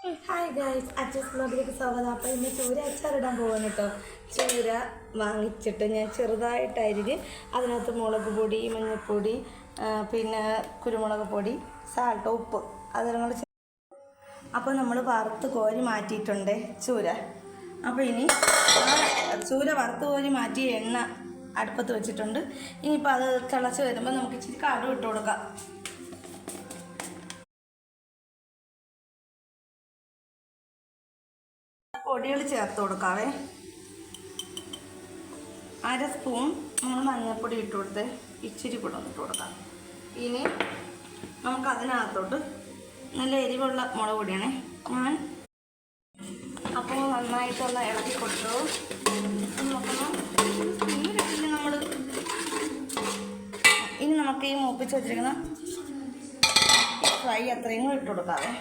Hi guys, അച്ചസ് വ്ലോഗിലേക്ക് സ്വാഗതം. അപ്പോൾ ഇന്ന് ചൂര അച്ചാറിടാൻ പോവാണ് കേട്ടോ. ചൂര വാങ്ങിച്ചിട്ട് ഞാൻ ചെറുതായിട്ട് അരിഞ്ഞ് അതിനകത്ത് മുളക് പൊടി, മഞ്ഞൾപ്പൊടി, പിന്നെ കുരുമുളക് പൊടി, സാൾട്ട്, ഉപ്പ് അതെല്ലാം കൂടെ. അപ്പോൾ നമ്മൾ വറുത്ത് കോരി മാറ്റിയിട്ടുണ്ട് ചൂര. അപ്പോൾ ഇനി ചൂര വറുത്ത് കോരി മാറ്റിയ എണ്ണ അടുപ്പത്ത് വെച്ചിട്ടുണ്ട്. ഇനിയിപ്പോൾ അത് തിളച്ച് വരുമ്പോൾ നമുക്ക് ഇച്ചിരി കടുക് ഇട്ട് കൊടുക്കാം. പൊടികൾ ചേർത്ത് കൊടുക്കാവേ. 1/2 സ്പൂൺ നമ്മൾ മഞ്ഞൾപ്പൊടി ഇട്ട് കൊടുത്ത് ഇച്ചിരി കൂടെ ഇട്ട് കൊടുക്കാം. ഇനി നമുക്ക് അതിനകത്തോട്ട് നല്ല എരിവുള്ള മുളക് പൊടിയാണേ ഞാൻ. അപ്പോൾ നന്നായിട്ടൊന്ന് ഇളക്കി കൊടുത്തു നോക്കണം. നമ്മൾ ഇനി നമുക്ക് ഈ മൂപ്പിച്ച് വെച്ചിരിക്കുന്ന ഫ്രൈ അത്രയും കൂടെ ഇട്ട് കൊടുക്കാവേ.